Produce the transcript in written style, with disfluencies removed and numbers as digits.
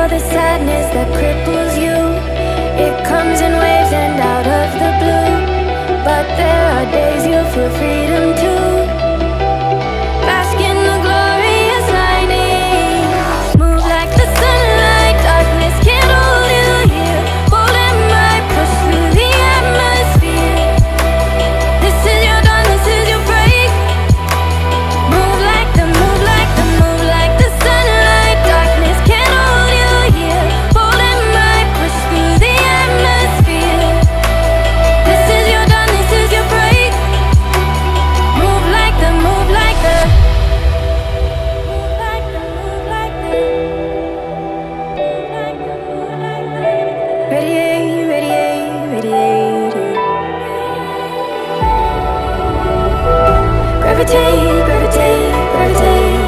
for the sadness that cripples you. It comes in waves and out of the blue, but there are days you feel freedom too. Bask in the glorious lightning. Move like the sunlight, darkness can't hold you here. Bold and might push through the atmosphere. This is your dawn, this is your break. Move like the, move like the, move like the sunlight. Darkness can't hold you here. Bold and might push through the atmosphere. This is your dawn, this is your break. Move like the, move like the, move like the, move like the, move like the, move like the. Radiate, radiate, radiate. Gravitate, gravitate, gravitate.